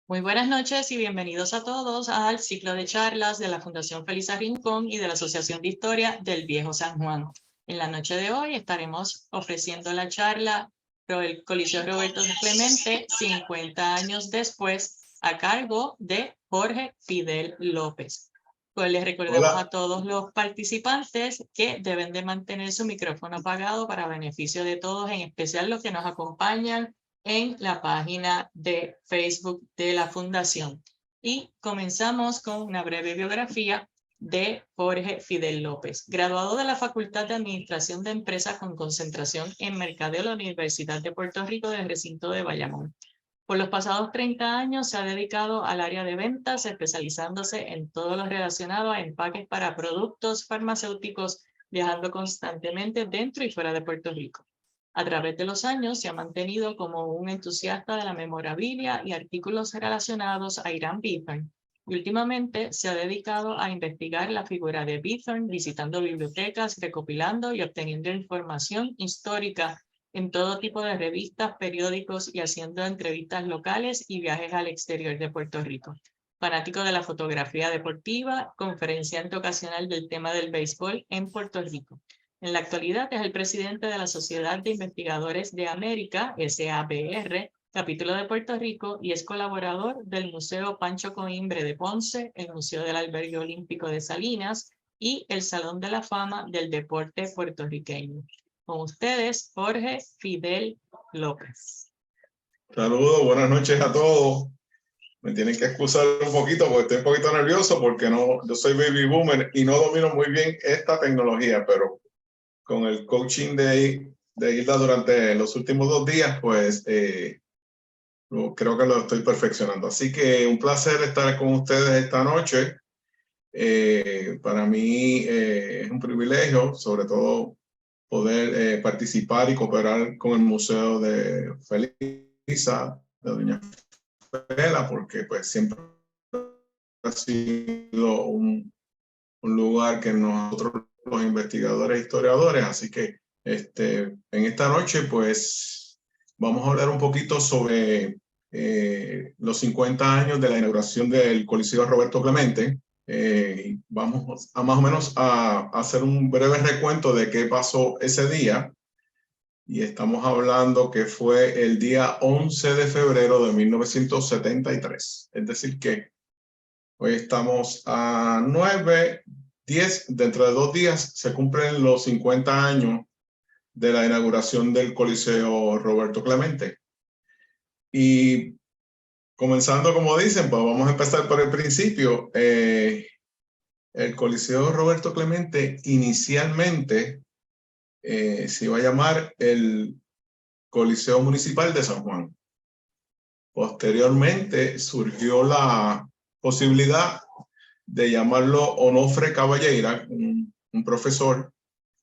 Muy buenas noches y bienvenidos a todos al ciclo de charlas de la Fundación Felisa Rincón y de la Asociación de Historia del Viejo San Juan. En la noche de hoy estaremos ofreciendo la charla del Coliseo Roberto Clemente, 50 años después, a cargo de Jorge Fidel López. Pues les recordamos a todos los participantes que deben de mantener su micrófono apagado para beneficio de todos, en especial los que nos acompañan en la página de Facebook de la Fundación. Y comenzamos con una breve biografía de Jorge Fidel López, graduado de la Facultad de Administración de Empresas con concentración en Mercadeo de la Universidad de Puerto Rico del recinto de Bayamón. Por los pasados 30 años se ha dedicado al área de ventas, especializándose en todo lo relacionado a empaques para productos farmacéuticos, viajando constantemente dentro y fuera de Puerto Rico. A través de los años se ha mantenido como un entusiasta de la memorabilia y artículos relacionados a Irán Bithorn. Y últimamente se ha dedicado a investigar la figura de Bithorn, visitando bibliotecas, recopilando y obteniendo información histórica en todo tipo de revistas, periódicos y haciendo entrevistas locales y viajes al exterior de Puerto Rico. Fanático de la fotografía deportiva, conferenciante ocasional del tema del béisbol en Puerto Rico. En la actualidad es el presidente de la Sociedad de Investigadores de América, SABR, capítulo de Puerto Rico, y es colaborador del Museo Pancho Coimbre de Ponce, el Museo del Albergue Olímpico de Salinas y el Salón de la Fama del Deporte Puertorriqueño. Con ustedes, Jorge Fidel López. Saludos, buenas noches a todos. Me tienen que excusar un poquito porque estoy un poquito nervioso porque yo soy baby boomer y no domino muy bien esta tecnología, pero con el coaching de Hilda durante los últimos 2 días, pues creo que lo estoy perfeccionando. Así que un placer estar con ustedes esta noche. Para mí es un privilegio, sobre todo, poder participar y cooperar con el Museo de Felisa, de Doña Fela, porque pues siempre ha sido un lugar que nosotros los investigadores e historiadores, así que en esta noche pues vamos a hablar un poquito sobre los 50 años de la inauguración del Coliseo Roberto Clemente. Vamos a más o menos a hacer un breve recuento de qué pasó ese día. Y estamos hablando que fue el día 11 de febrero de 1973. Es decir que hoy estamos a 10, dentro de 2 días se cumplen los 50 años de la inauguración del Coliseo Roberto Clemente. Y comenzando como dicen, pues vamos a empezar por el principio. El Coliseo Roberto Clemente inicialmente se iba a llamar el Coliseo Municipal de San Juan. Posteriormente surgió la posibilidad de llamarlo Onofre Caballera, un profesor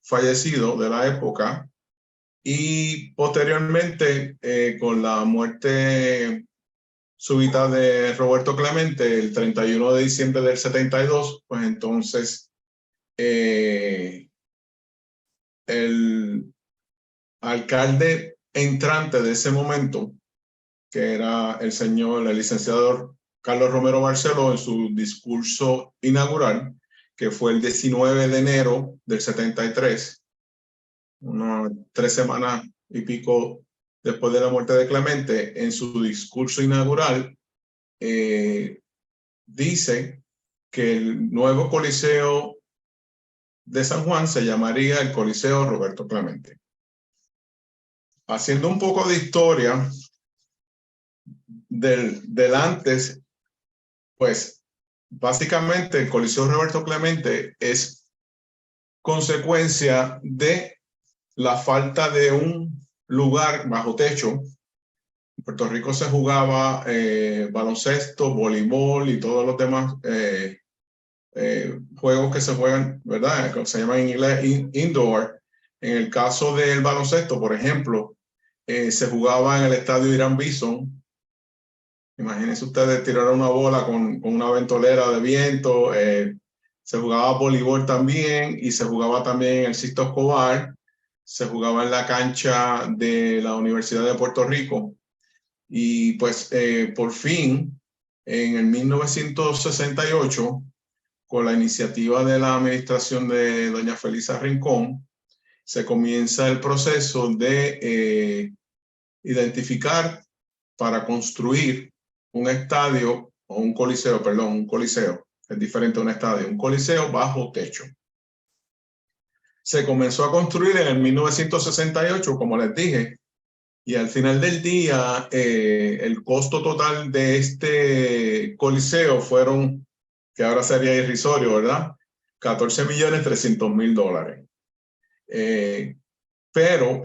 fallecido de la época, y posteriormente con la muerte súbita de Roberto Clemente el 31 de diciembre del 72, pues entonces el alcalde entrante de ese momento, que era el licenciado Carlos Romero Barceló, en su discurso inaugural, que fue el 19 de enero del 73, unas 3 semanas y pico después de la muerte de Clemente, en su discurso inaugural, dice que el nuevo Coliseo de San Juan se llamaría el Coliseo Roberto Clemente. Haciendo un poco de historia del antes, pues básicamente el Coliseo Roberto Clemente es consecuencia de la falta de un lugar bajo techo. En Puerto Rico se jugaba baloncesto, voleibol y todos los demás juegos que se juegan, ¿verdad? Que se llaman en inglés indoor. En el caso del baloncesto, por ejemplo, se jugaba en el estadio Irán Bithorn. Imagínense ustedes tirar una bola con una ventolera de viento. Se jugaba voleibol también y se jugaba también en el Sisto Escobar. Se jugaba en la cancha de la Universidad de Puerto Rico. Y pues por fin En el 1968, con la iniciativa de la administración de doña Felisa Rincón, se comienza el proceso de identificar para construir un estadio o un coliseo, perdón, un coliseo, es diferente a un estadio, un coliseo bajo techo. Se comenzó a construir en el 1968, como les dije, y al final del día el costo total de este coliseo fueron, que ahora sería irrisorio, ¿verdad? $14.300.000. Pero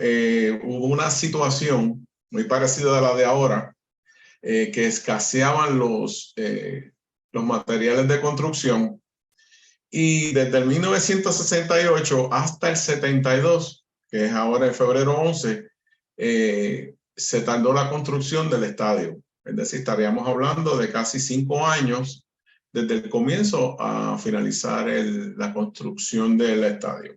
hubo una situación muy parecida a la de ahora, que escaseaban los materiales de construcción, y desde el 1968 hasta el 72, que es ahora en febrero 11, se tardó la construcción del estadio. Es decir, estaríamos hablando de casi 5 años desde el comienzo a finalizar la construcción del estadio.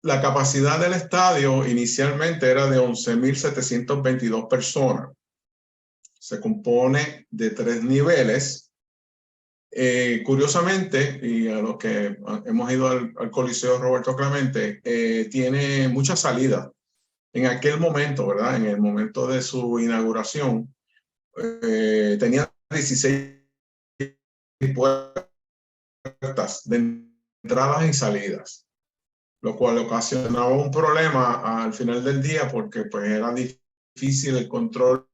La capacidad del estadio inicialmente era de 11.722 personas. Se compone de 3 niveles. Curiosamente, y a los que hemos ido al Coliseo Roberto Clemente, tiene muchas salidas. En aquel momento, ¿verdad? En el momento de su inauguración, tenía 16 puertas de entradas y salidas, lo cual ocasionaba un problema al final del día porque pues era difícil el control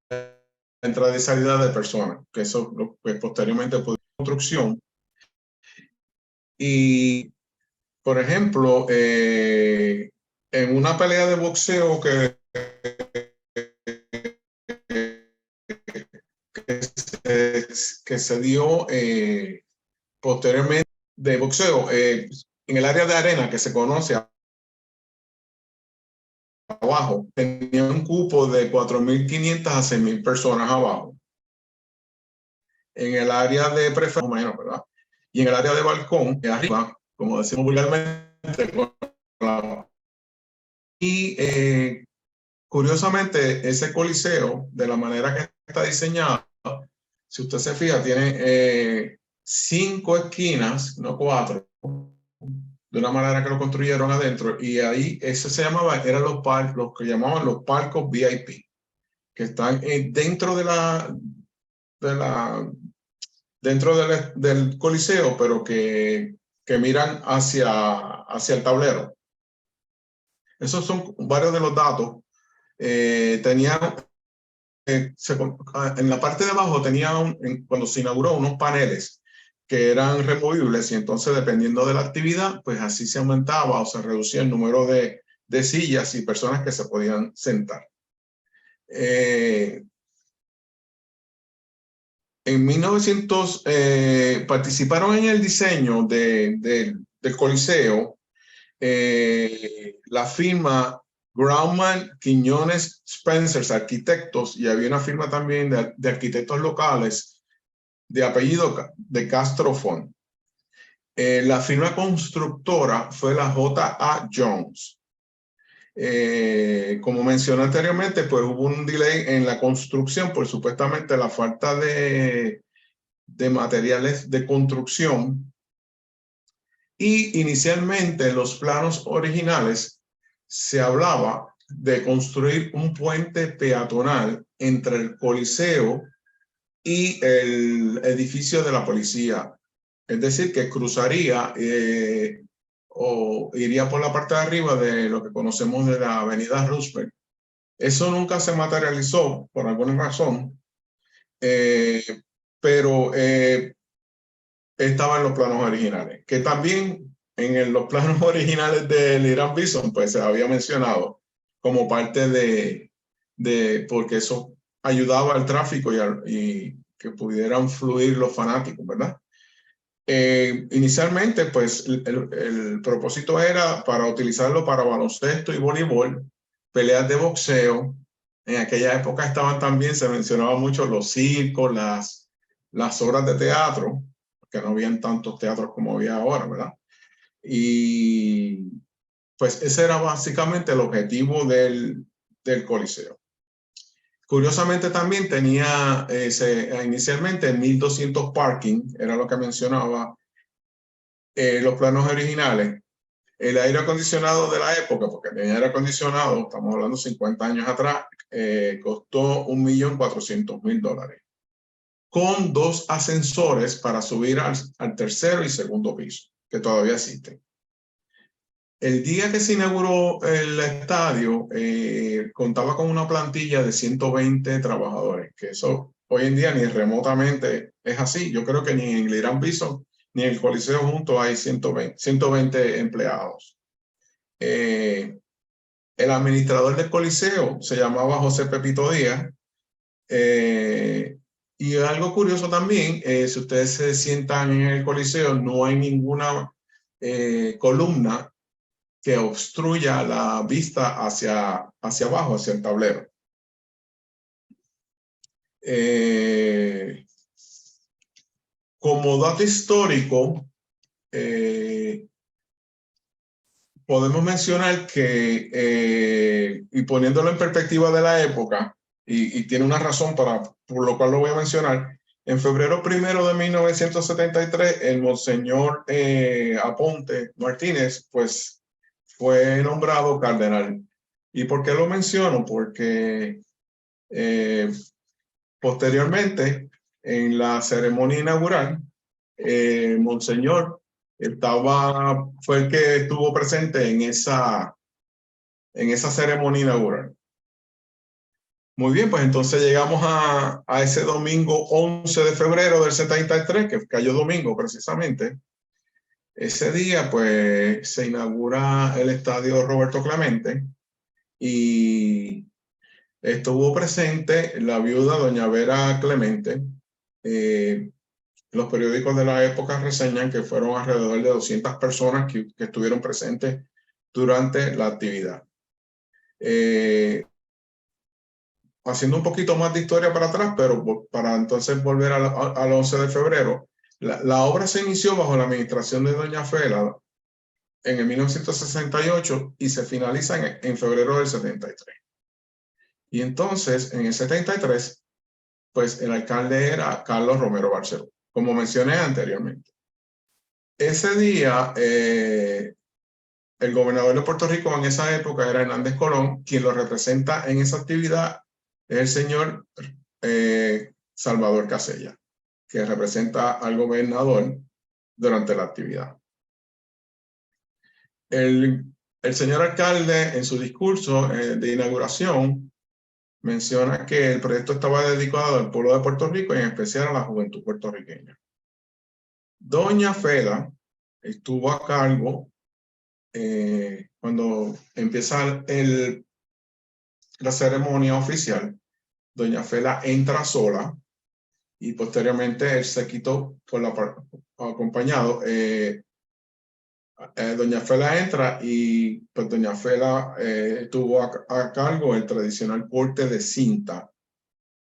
de entrada y salida de personas, que eso pues, posteriormente fue construcción. Y, por ejemplo, en una pelea de boxeo que se dio posteriormente de boxeo en el área de arena que se conoce abajo, tenía un cupo de 4.500 a 6.000 personas abajo. En el área de preferencia, más o menos, ¿verdad? Y en el área de balcón, de arriba, como decimos vulgarmente, y curiosamente, ese coliseo, de la manera que está diseñado, si usted se fija, tiene 5 esquinas, no 4, de una manera que lo construyeron adentro, y ahí ese se llamaba, eran los que llamaban los palcos VIP, que están dentro dentro del coliseo, pero que miran hacia el tablero. Esos son varios de los datos. Tenía en la parte de abajo tenía, cuando se inauguró, unos paneles que eran removibles, y entonces dependiendo de la actividad, pues así se aumentaba o se reducía el número de sillas y personas que se podían sentar. En 1900 participaron en el diseño del Coliseo la firma Grauman, Quiñones, Spencer, arquitectos, y había una firma también de arquitectos locales de apellido de Castro Font. La firma constructora fue la J.A. Jones. Como mencioné anteriormente, pues hubo un delay en la construcción por supuestamente la falta de materiales de construcción. Y inicialmente en los planos originales se hablaba de construir un puente peatonal entre el Coliseo y el edificio de la policía. Es decir, que cruzaría o iría por la parte de arriba de lo que conocemos de la avenida Roosevelt. Eso nunca se materializó por alguna razón, pero estaba en los planos originales, que también en los planos originales del Irán Bison, pues se había mencionado como parte porque eso ayudaba al tráfico y que pudieran fluir los fanáticos, ¿verdad? Inicialmente, pues el propósito era para utilizarlo para baloncesto y voleibol, peleas de boxeo. En aquella época estaban también, se mencionaba mucho los circos, las obras de teatro, que no habían tantos teatros como había ahora, ¿verdad? Y pues ese era básicamente el objetivo del Coliseo. Curiosamente también tenía inicialmente 1.200 parking, era lo que mencionaba los planos originales. El aire acondicionado de la época, porque tenía aire acondicionado, estamos hablando 50 años atrás, costó $1.400.000, con 2 ascensores para subir al tercero y segundo piso, que todavía existen. El día que se inauguró el estadio, contaba con una plantilla de 120 trabajadores, que eso hoy en día ni remotamente es así. Yo creo que ni en el Irán Bison ni en el Coliseo juntos hay 120 empleados. El administrador del Coliseo se llamaba José Pepito Díaz. Y algo curioso también, si ustedes se sientan en el Coliseo, no hay ninguna columna que obstruya la vista hacia abajo, hacia el tablero. Como dato histórico, podemos mencionar que, y poniéndolo en perspectiva de la época, y tiene una razón por lo cual lo voy a mencionar, en febrero 1 de 1973, el monseñor Aponte Martínez, pues, fue nombrado cardenal. ¿Y por qué lo menciono? Porque posteriormente, en la ceremonia inaugural, monseñor fue el que estuvo presente en esa ceremonia inaugural. Muy bien, pues entonces llegamos a ese domingo 11 de febrero del 73, que cayó domingo precisamente. Ese día, pues, se inaugura el estadio Roberto Clemente y estuvo presente la viuda doña Vera Clemente. Los periódicos de la época reseñan que fueron alrededor de 200 personas que estuvieron presentes durante la actividad. Haciendo un poquito más de historia para atrás, pero para entonces volver al 11 de febrero, la obra se inició bajo la administración de doña Fela en el 1968 y se finaliza en febrero del 73. Y entonces, en el 73, pues el alcalde era Carlos Romero Barceló, como mencioné anteriormente. Ese día, el gobernador de Puerto Rico en esa época era Hernández Colón, quien lo representa en esa actividad es el señor Salvador Casella, que representa al gobernador durante la actividad. El señor alcalde, en su discurso de inauguración, menciona que el proyecto estaba dedicado al pueblo de Puerto Rico y en especial a la juventud puertorriqueña. Doña Fela estuvo a cargo cuando empieza la ceremonia oficial. Doña Fela entra sola y posteriormente el séquito acompañado. Doña Fela entra y pues Doña Fela tuvo a cargo el tradicional porte de cinta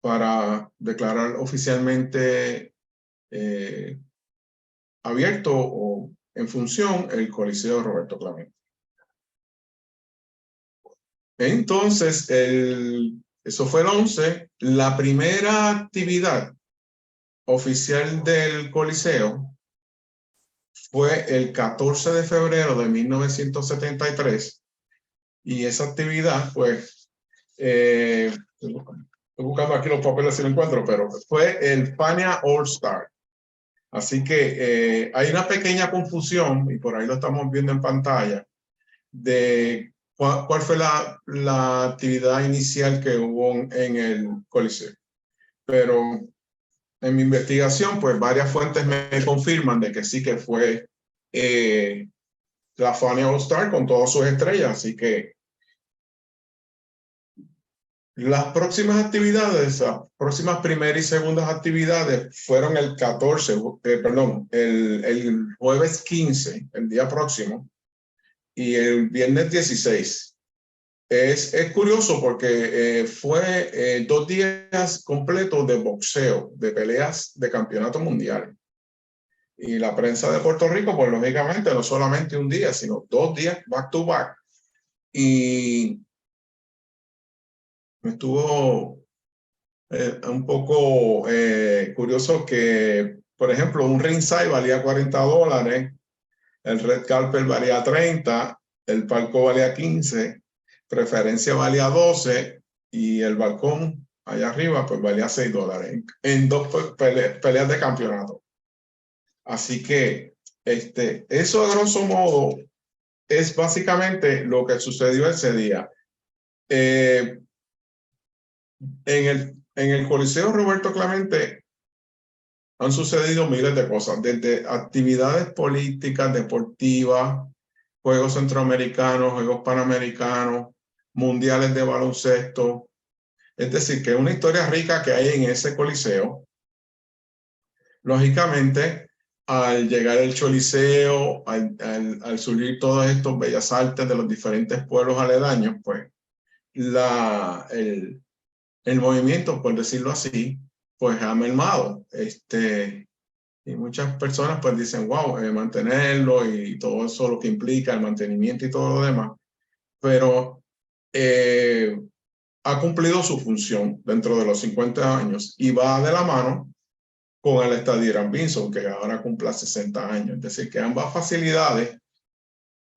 para declarar oficialmente abierto o en función el Coliseo Roberto Clemente. Entonces, eso fue el 11. La primera actividad oficial del Coliseo fue el 14 de febrero de 1973 y esa actividad, pues, estoy buscando aquí los papeles si lo encuentro, pero fue el Fania All Star. Así que hay una pequeña confusión, y por ahí lo estamos viendo en pantalla, de cuál fue la actividad inicial que hubo en el Coliseo. Pero en mi investigación, pues varias fuentes me confirman de que sí que fue la Fania All Star con todas sus estrellas. Así que las próximas actividades, las próximas primeras y segundas actividades fueron el jueves 15, el día próximo, y el viernes 16. Es curioso porque fue 2 días completos de boxeo, de peleas de campeonato mundial. Y la prensa de Puerto Rico, pues lógicamente, no solamente un día, sino 2 días back to back, Y me estuvo un poco curioso que, por ejemplo, un ringside valía $40, el red carpet valía 30, el palco valía 15, preferencia valía 12 y el balcón allá arriba pues valía $6 en dos peleas de campeonato. Así que eso a grosso modo es básicamente lo que sucedió ese día. En el Coliseo Roberto Clemente han sucedido miles de cosas, desde actividades políticas, deportivas, Juegos Centroamericanos, Juegos Panamericanos, Mundiales de baloncesto. Es decir, que es una historia rica que hay en ese coliseo. Lógicamente, al llegar el Choliseo, al surgir todos estos bellas artes de los diferentes pueblos aledaños, pues el movimiento, por decirlo así, pues ha mermado. Y muchas personas pues dicen, wow, mantenerlo y todo eso lo que implica el mantenimiento y todo lo demás, pero ha cumplido su función dentro de los 50 años y va de la mano con el estadio Irán Bithorn, que ahora cumple 60 años. Es decir, que ambas facilidades,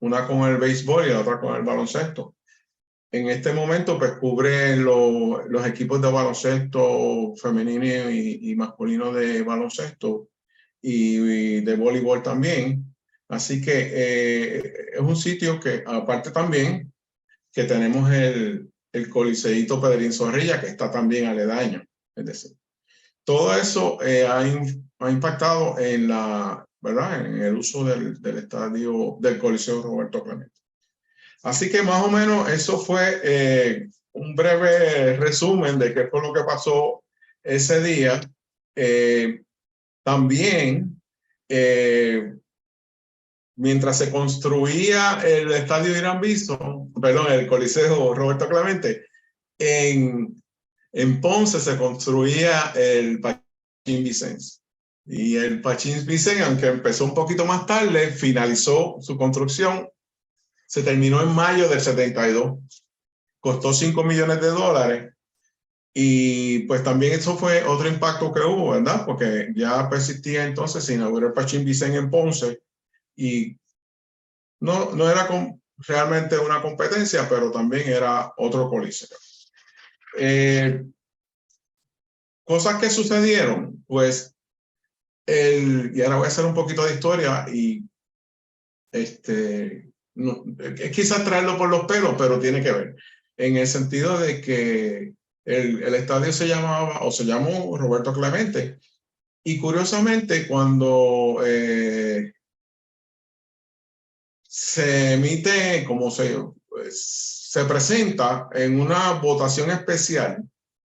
una con el béisbol y la otra con el baloncesto, en este momento pues cubre los equipos de baloncesto femenino y masculino de baloncesto y de voleibol también. Así que es un sitio que, aparte también, que tenemos el Coliseíto Pedrín Zorrilla, que está también aledaño. Es decir, todo eso ha impactado en ¿verdad? En el uso del estadio del Coliseo Roberto Clemente. Así que más o menos eso fue un breve resumen de qué fue lo que pasó ese día. También, mientras se construía el estadio Irán Bithorn, perdón, el Coliseo Roberto Clemente, en Ponce se construía el Pachín Vicens. Y el Pachín Vicens, aunque empezó un poquito más tarde, finalizó su construcción. Se terminó en mayo del 72. Costó $5 millones. Y pues también eso fue otro impacto que hubo, ¿verdad? Porque ya persistía entonces, se inauguró el Pachín Vicens en Ponce y no era realmente una competencia, pero también era otro coliseo. Cosas que sucedieron, pues, y ahora voy a hacer un poquito de historia y quizás traerlo por los pelos, pero tiene que ver, en el sentido de que el estadio se llamó Roberto Clemente, y curiosamente cuando se emite, se presenta en una votación especial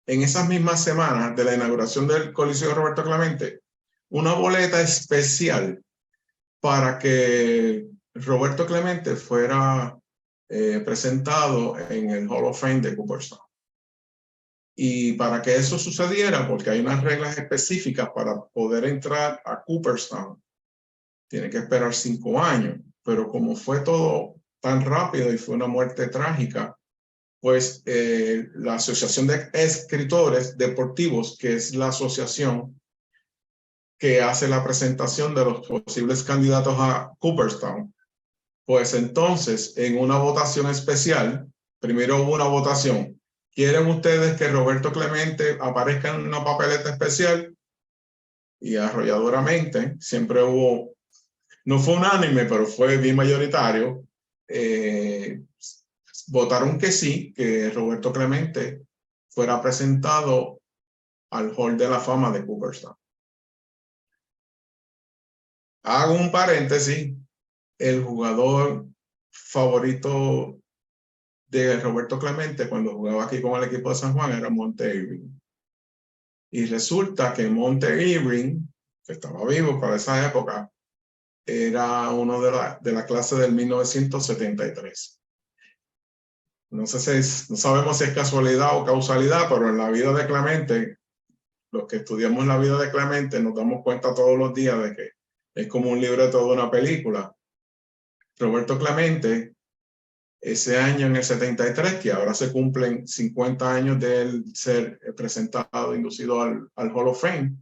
en esas mismas semanas de la inauguración del Coliseo Roberto Clemente, una boleta especial para que Roberto Clemente fuera presentado en el Hall of Fame de Cooperstown. Y para que eso sucediera, porque hay unas reglas específicas para poder entrar a Cooperstown, tiene que esperar 5 años, pero como fue todo tan rápido y fue una muerte trágica, pues la Asociación de Escritores Deportivos, que es la asociación que hace la presentación de los posibles candidatos a Cooperstown, pues entonces en una votación especial, primero hubo una votación. ¿Quieren ustedes que Roberto Clemente aparezca en una papeleta especial? Y arrolladoramente, siempre hubo, no fue unánime, pero fue bien mayoritario, votaron que sí, que Roberto Clemente fuera presentado al Hall de la Fama de Cooperstown. Hago un paréntesis, el jugador favorito de Roberto Clemente cuando jugaba aquí con el equipo de San Juan era Monte Irving. Y resulta que Monte Irving, que estaba vivo para esa época, era uno de la clase del 1973. No sabemos si es casualidad o causalidad, pero en la vida de Clemente, los que estudiamos la vida de Clemente nos damos cuenta todos los días de que es como un libreto de una película. Roberto Clemente ese año en el 73, que ahora se cumplen 50 años de él ser presentado, inducido al Hall of Fame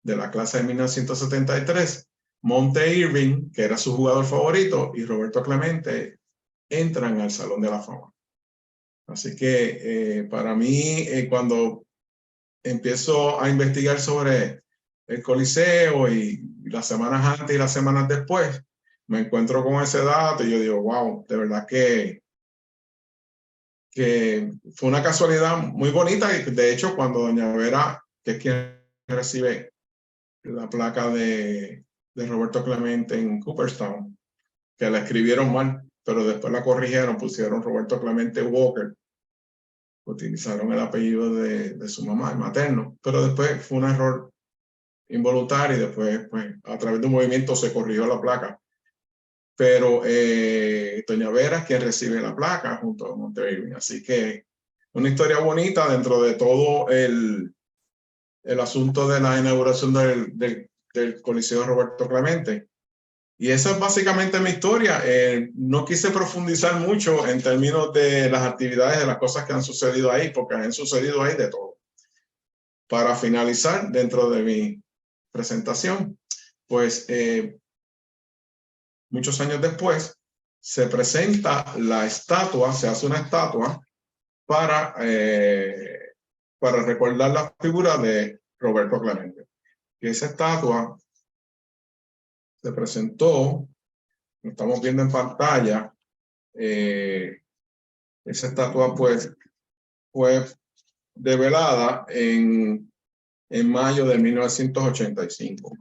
de la clase de 1973, Monte Irving, que era su jugador favorito, y Roberto Clemente entran al Salón de la Fama. Así que para mí, cuando empiezo a investigar sobre el Coliseo y las semanas antes y las semanas después, me encuentro con ese dato y yo digo, wow, de verdad que fue una casualidad muy bonita. Y de hecho, cuando doña Vera, que es quien recibe la placa de Roberto Clemente en Cooperstown, que la escribieron mal, pero después la corrigieron, pusieron Roberto Clemente Walker, utilizaron el apellido de su mamá, el materno, pero después fue un error involuntario y después, pues, a través de un movimiento se corrigió la placa. Pero doña Vera es quien recibe la placa junto a Monte Irving. Así que una historia bonita dentro de todo el asunto de la inauguración del Coliseo Roberto Clemente. Y esa es básicamente mi historia. No quise profundizar mucho en términos de las actividades, de las cosas que han sucedido ahí, porque han sucedido ahí de todo. Para finalizar, dentro de mi presentación, pues muchos años después, se presenta la estatua, se hace una estatua para recordar la figura de Roberto Clemente. Y esa estatua se presentó, lo estamos viendo en pantalla, esa estatua pues fue develada en mayo de 1985.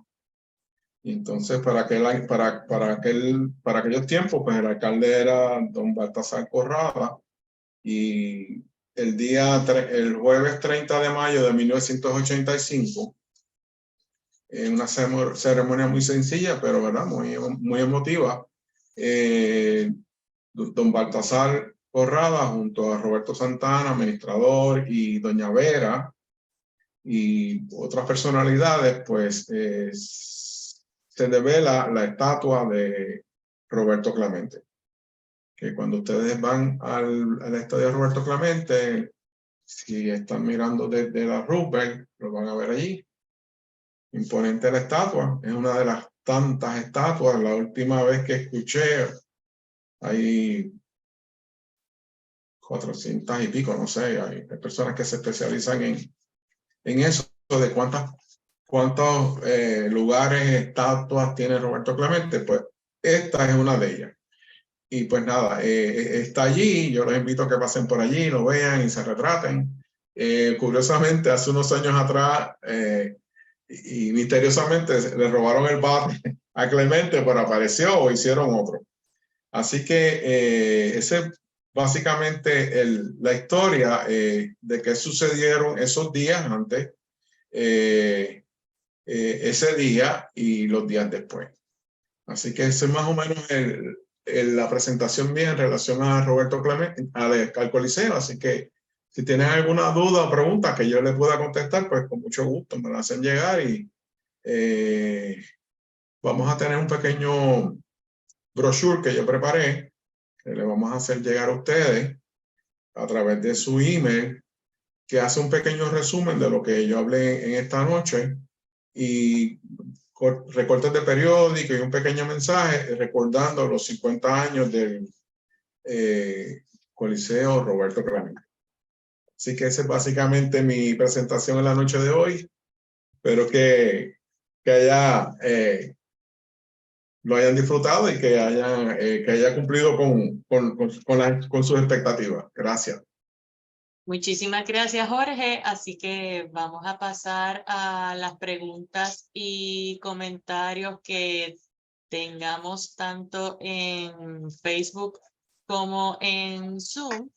Y entonces para aquellos tiempos, pues el alcalde era don Baltasar Corrada, y el jueves 30 de mayo de 1985, en una ceremonia muy sencilla, pero ¿verdad? Muy emotiva, don Baltasar Corrada junto a Roberto Santana, administrador, y doña Vera y otras personalidades, pues se devela la estatua de Roberto Clemente. Que cuando ustedes van al estadio de Roberto Clemente, si están mirando desde la Roosevelt, lo van a ver allí. Imponente la estatua, es una de las tantas estatuas. La última vez que escuché, hay 400 y pico, no sé, hay personas que se especializan en eso, de cuántos lugares, estatuas tiene Roberto Clemente. Pues esta es una de ellas. Y pues nada, está allí. Yo los invito a que pasen por allí, lo vean y se retraten. Curiosamente, hace unos años atrás, y misteriosamente le robaron el bate a Clemente, pero apareció o hicieron otro. Así que ese es básicamente la historia de qué sucedieron esos días antes, ese día y los días después. Así que ese es más o menos la presentación mía en relación a Roberto Clemente, al Coliseo. Así que si tienen alguna duda o pregunta que yo les pueda contestar, pues con mucho gusto me la hacen llegar, y vamos a tener un pequeño brochure que yo preparé, que le vamos a hacer llegar a ustedes a través de su email, que hace un pequeño resumen de lo que yo hablé en esta noche, y recortes de periódico y un pequeño mensaje recordando los 50 años del Coliseo Roberto Clemente. Así que esa es básicamente mi presentación en la noche de hoy. Espero que lo hayan disfrutado y que haya cumplido con sus expectativas. Gracias. Muchísimas gracias, Jorge. Así que vamos a pasar a las preguntas y comentarios que tengamos tanto en Facebook como en Zoom.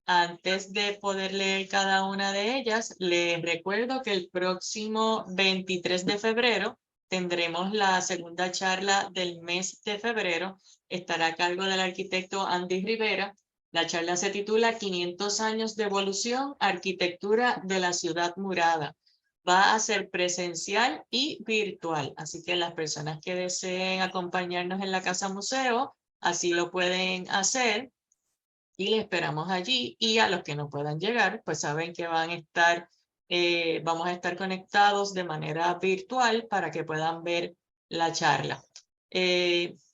Antes de poder leer cada una de ellas, les recuerdo que el próximo 23 de febrero tendremos la segunda charla del mes de febrero. Estará a cargo del arquitecto Andy Rivera. La charla se titula 500 años de evolución, arquitectura de la ciudad murada. Va a ser presencial y virtual, así que las personas que deseen acompañarnos en la Casa Museo, así lo pueden hacer. y le esperamos allí. Y a los que no puedan llegar, pues saben que van a estar, vamos a estar conectados de manera virtual para que puedan ver la charla.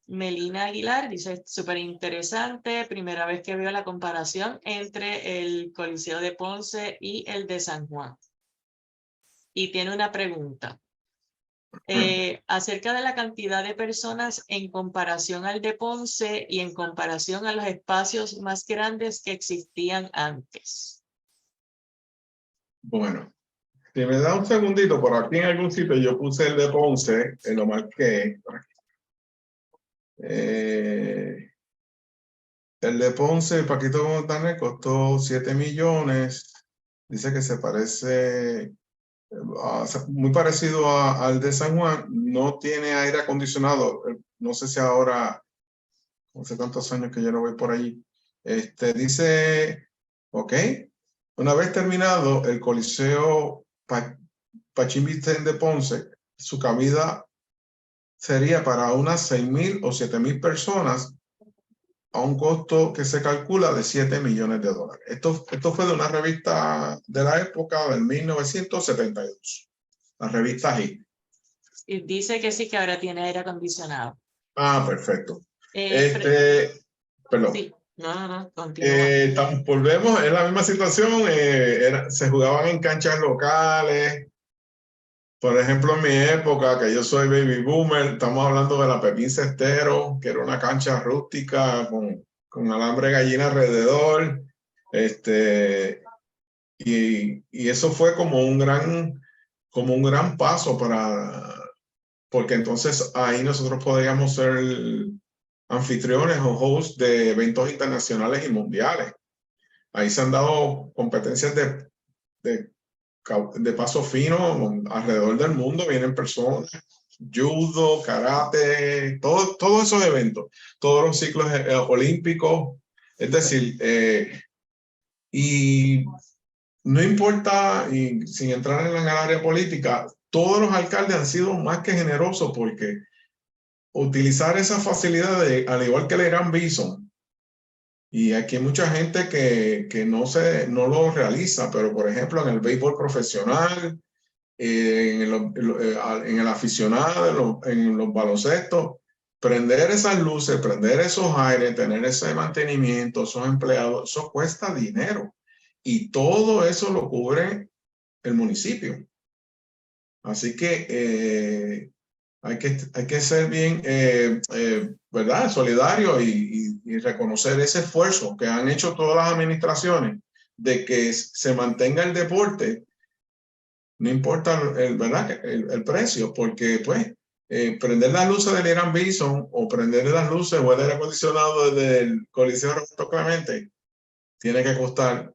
Melina Aguilar dice, súper interesante, primera vez que veo la comparación entre el Coliseo de Ponce y el de San Juan. Y tiene una pregunta. Acerca de la cantidad de personas en comparación al de Ponce y en comparación a los espacios más grandes que existían antes. Bueno, si me da un segundito, por aquí en algún sitio yo puse el de Ponce, lo marqué. El de Ponce, Paquito Montaner, costó 7 millones. Dice que se parece, muy parecido al de San Juan. No tiene aire acondicionado. No sé si ahora, no sé cuántos años que yo no voy por allí. Dice, ok, una vez terminado el Coliseo Pachín Vicente de Ponce, su cabida sería para unas 6,000 o 7,000 personas a un costo que se calcula de 7 millones de dólares. Esto fue de una revista de la época del 1972, la revista HIT. Y dice que sí, que ahora tiene aire acondicionado. Ah, perfecto. Perdón. Sí, no, continúa. Volvemos, es la misma situación, se jugaban en canchas locales. Por ejemplo, en mi época, que yo soy baby boomer, estamos hablando de la Pepín Cestero, que era una cancha rústica con alambre de gallina alrededor. Y eso fue como un gran paso porque entonces ahí nosotros podíamos ser anfitriones o hosts de eventos internacionales y mundiales. Ahí se han dado competencias de paso fino alrededor del mundo, vienen personas, judo, karate, todos esos eventos, todos los ciclos olímpicos, es decir, y no importa, y sin entrar en la área política, todos los alcaldes han sido más que generosos porque utilizar esa facilidad, al igual que el Irán Bison, y aquí hay mucha gente que no lo realiza, pero por ejemplo en el béisbol profesional, en el aficionado, en los baloncestos, prender esas luces, prender esos aires, tener ese mantenimiento, esos empleados, eso cuesta dinero. Y todo eso lo cubre el municipio. Así que hay que ser bien, ¿verdad? Solidario y reconocer ese esfuerzo que han hecho todas las administraciones de que se mantenga el deporte, no importa ¿verdad? El precio, porque pues prender las luces del Irán Bison o prender las luces o el aire acondicionado del Coliseo Roberto Clemente tiene que costar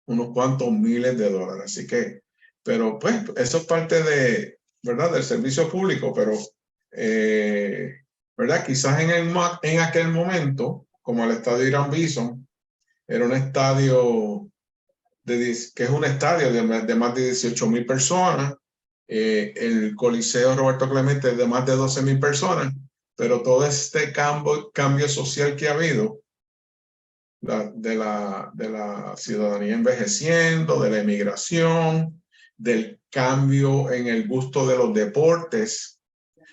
unos cuantos miles de dólares. Así que, pero pues eso es parte ¿verdad? Del servicio público, pero ¿verdad? Quizás en aquel momento, como el estadio Irán Bison, era un estadio que es un estadio de más de 18,000 personas, el Coliseo Roberto Clemente es de más de 12,000 personas, pero todo este cambio social que ha habido, de la ciudadanía envejeciendo, de la emigración, del cambio en el gusto de los deportes,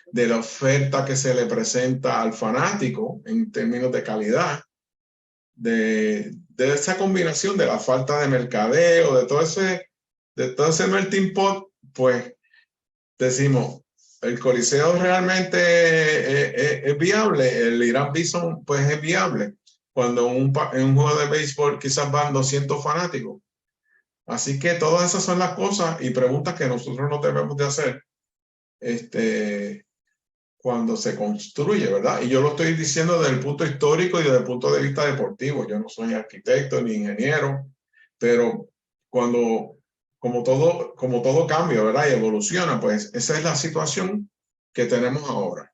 de la oferta que se le presenta al fanático en términos de calidad, de esa combinación de la falta de mercadeo, de todo ese melting pot, pues decimos, el Coliseo realmente es viable, el Irán Bison pues es viable, cuando en un juego de béisbol quizás van 200 fanáticos. Así que todas esas son las cosas y preguntas que nosotros no debemos de hacer cuando se construye, ¿verdad? Y yo lo estoy diciendo desde el punto histórico y desde el punto de vista deportivo. Yo no soy arquitecto ni ingeniero, pero como todo cambia, ¿verdad? Y evoluciona, pues esa es la situación que tenemos ahora.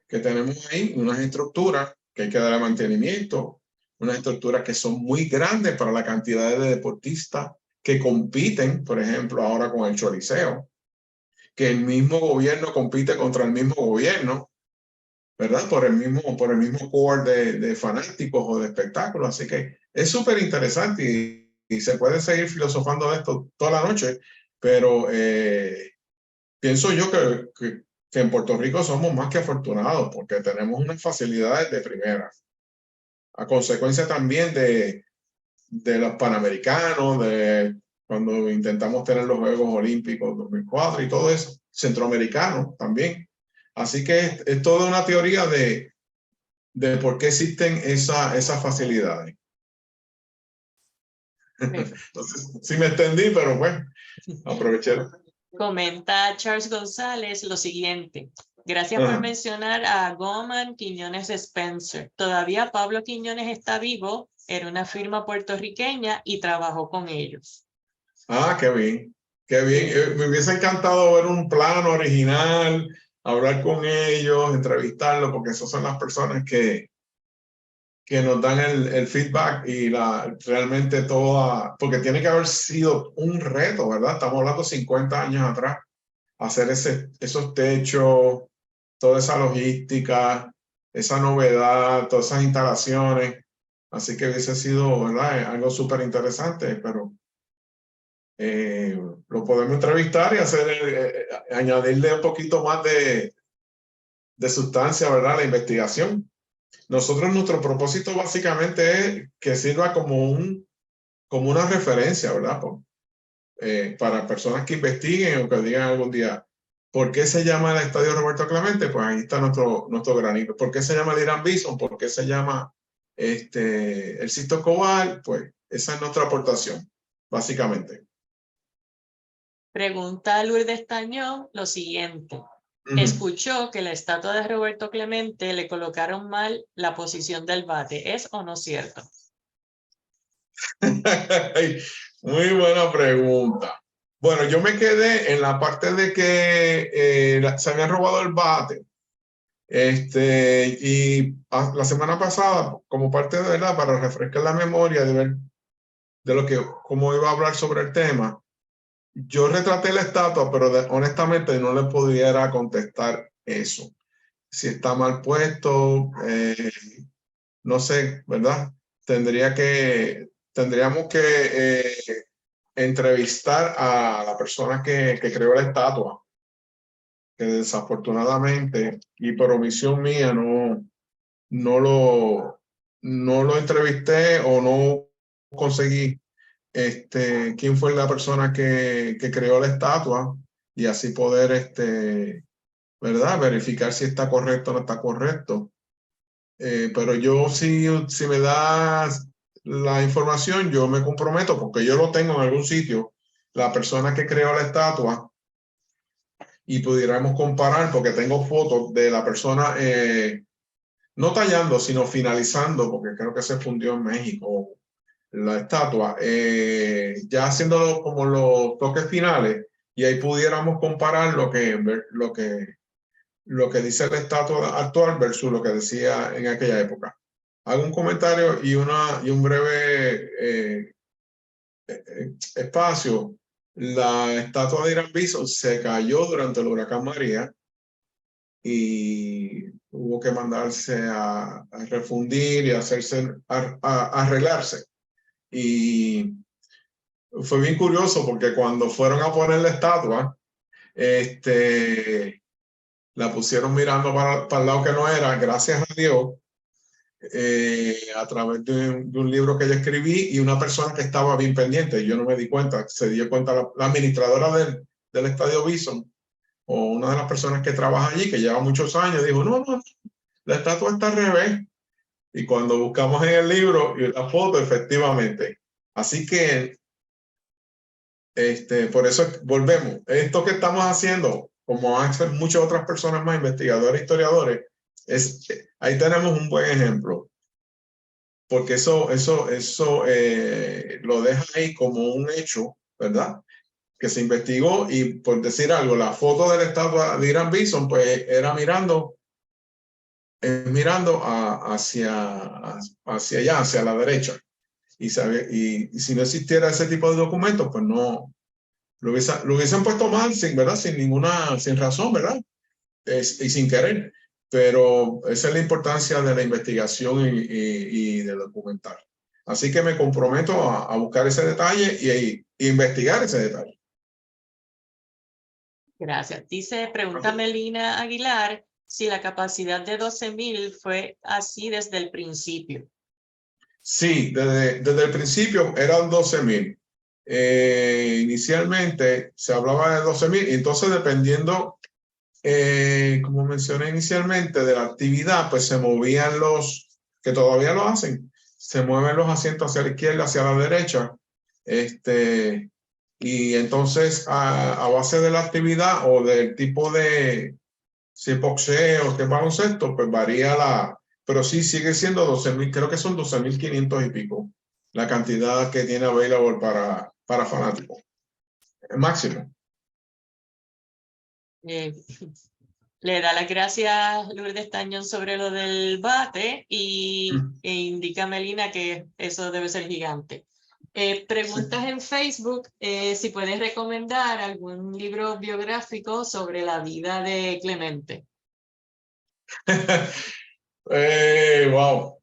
Que tenemos ahí unas estructuras que hay que darle mantenimiento, unas estructuras que son muy grandes para la cantidad de deportistas que compiten, por ejemplo, ahora con el Choliseo, que el mismo gobierno compite contra el mismo gobierno, ¿verdad? Por el mismo core de fanáticos o de espectáculos. Así que es súper interesante y se puede seguir filosofando de esto toda la noche, pero pienso yo que en Puerto Rico somos más que afortunados porque tenemos unas facilidades de primera, a consecuencia también de los Panamericanos, de cuando intentamos tener los Juegos Olímpicos 2004 y todo eso, centroamericano también. Así que es toda una teoría de por qué existen esas facilidades. Entonces, sí me extendí, pero bueno, aproveché. Comenta Charles González lo siguiente. Gracias por mencionar a Goman Quiñones Spencer. Todavía Pablo Quiñones está vivo, era una firma puertorriqueña y trabajó con ellos. Ah, qué bien, qué bien. Me hubiese encantado ver un plano original, hablar con ellos, entrevistarlos, porque esas son las personas que nos dan el feedback y realmente toda, porque tiene que haber sido un reto, ¿verdad? Estamos hablando 50 años atrás, hacer esos techos, toda esa logística, esa novedad, todas esas instalaciones. Así que hubiese sido, ¿verdad? Algo súper interesante, pero lo podemos entrevistar y hacer, añadirle un poquito más de sustancia, ¿verdad? La investigación. Nosotros, nuestro propósito básicamente es que sirva como una referencia, ¿verdad? Para personas que investiguen o que digan algún día, ¿por qué se llama el Estadio Roberto Clemente? Pues ahí está nuestro granito. ¿Por qué se llama el Irán Bison? ¿Por qué se llama el Sisto Cobal? Pues esa es nuestra aportación, básicamente. Pregunta Lourdes Tañón lo siguiente. Escuchó que la estatua de Roberto Clemente le colocaron mal la posición del bate. ¿Es o no cierto? Muy buena pregunta. Bueno, yo me quedé en la parte de que se habían robado el bate. Y la semana pasada, como parte de verdad, para refrescar la memoria de ver cómo iba a hablar sobre el tema, yo retraté la estatua, pero honestamente no le pudiera contestar eso. Si está mal puesto, no sé, ¿verdad? Tendríamos que entrevistar a la persona que creó la estatua, que desafortunadamente y por omisión mía no lo entrevisté o no conseguí quién fue la persona que creó la estatua y así poder ¿verdad? Verificar si está correcto o no está correcto. Pero yo si me das la información, yo me comprometo, porque yo lo tengo en algún sitio, la persona que creó la estatua, y pudiéramos comparar, porque tengo fotos de la persona, no tallando, sino finalizando, porque creo que se fundió en México la estatua, ya haciendo como los toques finales, y ahí pudiéramos comparar lo que dice la estatua actual versus lo que decía en aquella época. Hago un comentario y un breve espacio. La estatua de Irán Bison se cayó durante el huracán María y hubo que mandarse a refundir y a arreglarse. Y fue bien curioso porque cuando fueron a poner la estatua, la pusieron mirando para el lado que no era, gracias a Dios, a través de un libro que yo escribí y una persona que estaba bien pendiente. Yo no me di cuenta, se dio cuenta la administradora del Estadio Bison, o una de las personas que trabaja allí, que lleva muchos años, dijo, no, la estatua está al revés. Y cuando buscamos en el libro y la foto, efectivamente. Así que, por eso volvemos. Esto que estamos haciendo, como hacen muchas otras personas más, investigadores, historiadores, ahí tenemos un buen ejemplo. Porque eso lo deja ahí como un hecho, ¿verdad? Que se investigó y, por decir algo, la foto de la estatua de Irán Bison, pues era mirando hacia allá, hacia la derecha. Y si no existiera ese tipo de documentos, pues no, lo hubiesen puesto mal, ¿verdad? Sin razón, ¿verdad? Y sin querer. Pero esa es la importancia de la investigación y de documentar. Así que me comprometo a buscar ese detalle y investigar ese detalle. Gracias. Pregunta Melina Aguilar, si la capacidad de 12,000 fue así desde el principio. Sí, desde el principio eran 12,000. Inicialmente se hablaba de 12,000 y entonces dependiendo, como mencioné inicialmente, de la actividad, pues se movían que todavía lo hacen, se mueven los asientos hacia la izquierda, hacia la derecha. Y entonces a base de la actividad o del tipo de, si es boxeo, si es baloncesto, pues varía pero sí sigue siendo 12,000, creo que son 12,500 y pico la cantidad que tiene available para fanáticos. El máximo. Le da las gracias Lourdes Tañón sobre lo del bate e indica Melina que eso debe ser gigante. Preguntas en Facebook si puedes recomendar algún libro biográfico sobre la vida de Clemente. Wow.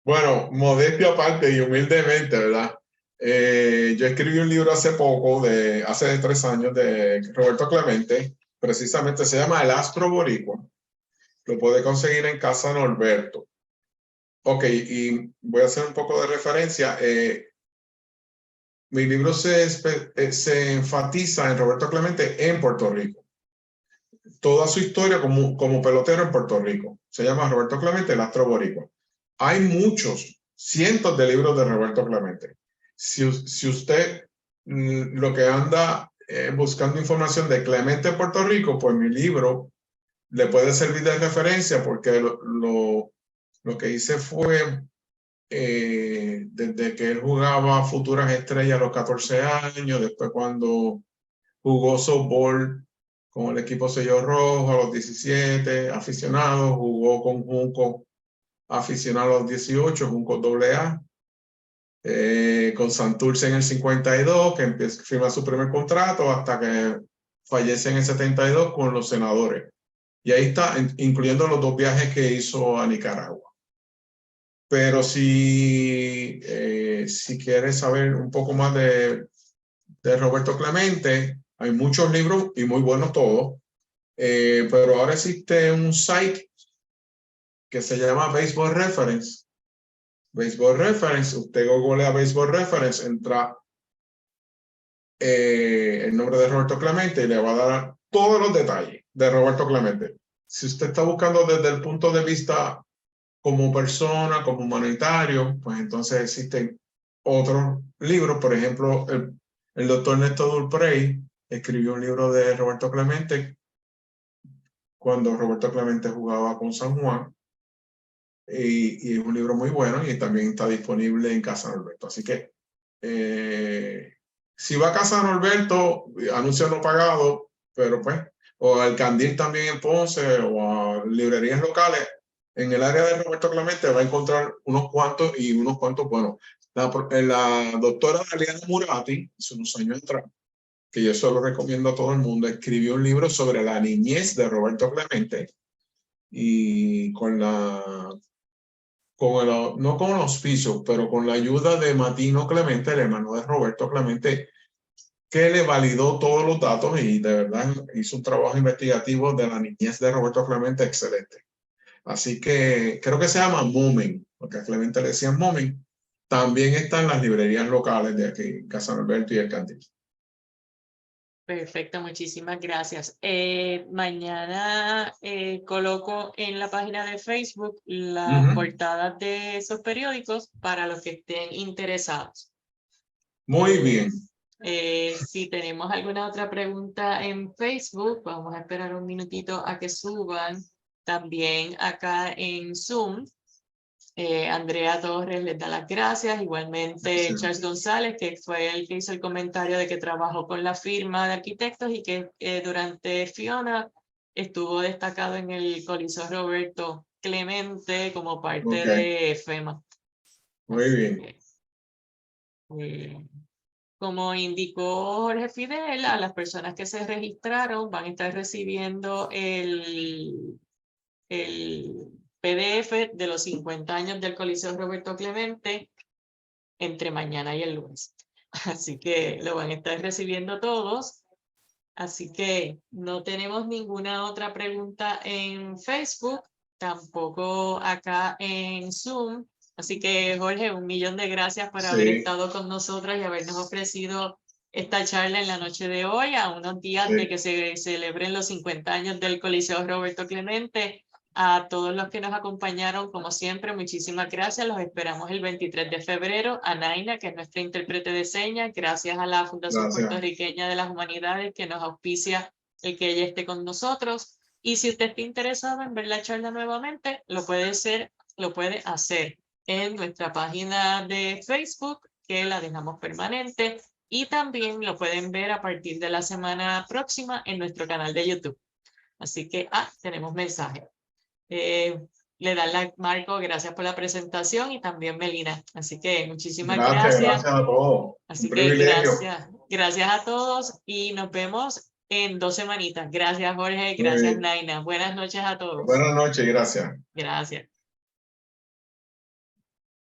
Bueno, modestia aparte y humildemente, ¿verdad? Yo escribí un libro hace 3 años, de Roberto Clemente, precisamente se llama El Astro Boricua. Lo puede conseguir en Casa Norberto. Ok, y voy a hacer un poco de referencia. Mi libro se enfatiza en Roberto Clemente en Puerto Rico. Toda su historia como pelotero en Puerto Rico. Se llama Roberto Clemente, el Astro Boricua. Hay cientos de libros de Roberto Clemente. Si usted lo que anda buscando información de Clemente en Puerto Rico, pues mi libro le puede servir de referencia porque lo que hice fue desde que él jugaba Futuras Estrellas a los 14 años, después cuando jugó softball con el equipo Sello Rojo a los 17, aficionado, jugó con Junco aficionado a los 18, Junco AA, con Santurce en el 52, que firma su primer contrato hasta que fallece en el 72 con los Senadores. Y ahí está, incluyendo los 2 viajes que hizo a Nicaragua. Pero si quieres saber un poco más de Roberto Clemente, hay muchos libros y muy buenos todos, pero ahora existe un site que se llama Baseball Reference. Baseball Reference, usted googlea Baseball Reference, entra el nombre de Roberto Clemente y le va a dar todos los detalles de Roberto Clemente. Si usted está buscando desde el punto de vista como persona, como humanitario, pues entonces existen otros libros. Por ejemplo, el doctor Néstor Dulprey escribió un libro de Roberto Clemente cuando Roberto Clemente jugaba con San Juan, y es un libro muy bueno y también está disponible en Casa Norberto. Así que si va a Casa Norberto, anuncio no pagado, pero pues, o al Candil también en Ponce, o a librerías locales, en el área de Roberto Clemente va a encontrar unos cuantos buenos. La doctora Daliana Murati, hace unos años atrás, que yo solo recomiendo a todo el mundo, escribió un libro sobre la niñez de Roberto Clemente y no con el auspicio, pero con la ayuda de Matino Clemente, el hermano de Roberto Clemente, que le validó todos los datos y de verdad hizo un trabajo investigativo de la niñez de Roberto Clemente excelente. Así que creo que se llama Moment, porque a Clemente le decían Moment. También está en las librerías locales de aquí, Casa Norberto y El Candil. Perfecto, muchísimas gracias. Mañana coloco en la página de Facebook las portadas de esos periódicos para los que estén interesados. Muy bien. Si tenemos alguna otra pregunta en Facebook, vamos a esperar un minutito a que suban. También acá en Zoom, Andrea Torres les da las gracias. Igualmente Charles González, que fue el que hizo el comentario de que trabajó con la firma de arquitectos y que durante Fiona estuvo destacado en el Coliseo Roberto Clemente como parte de FEMA. Muy bien. Como indicó Jorge Fidel, a las personas que se registraron van a estar recibiendo el PDF de los 50 años del Coliseo Roberto Clemente entre mañana y el lunes. Así que lo van a estar recibiendo todos. Así que no tenemos ninguna otra pregunta en Facebook, tampoco acá en Zoom. Así que, Jorge, 1.000.000 de gracias por haber Sí, estado con nosotros y habernos ofrecido esta charla en la noche de hoy, a unos días de sí. que se celebren los 50 años del Coliseo Roberto Clemente. A todos los que nos acompañaron, como siempre, muchísimas gracias. Los esperamos el 23 de febrero. A Naina, que es nuestra intérprete de señas, gracias a la Fundación Gracias. Puertorriqueña de las Humanidades que nos auspicia el que ella esté con nosotros. Y si usted está interesado en ver la charla nuevamente, lo puede hacer en nuestra página de Facebook, que la dejamos permanente, y también lo pueden ver a partir de la semana próxima en nuestro canal de YouTube. Así que, tenemos mensaje. Le dan like, Marco, gracias por la presentación, y también Melina. Así que muchísimas Gracias, gracias. gracias a todos. Así Un que privilegio. gracias a todos y nos vemos en 2 semanitas. Gracias, Jorge, Muy gracias, bien. Naina. Buenas noches a todos. Buenas noches, gracias. Gracias.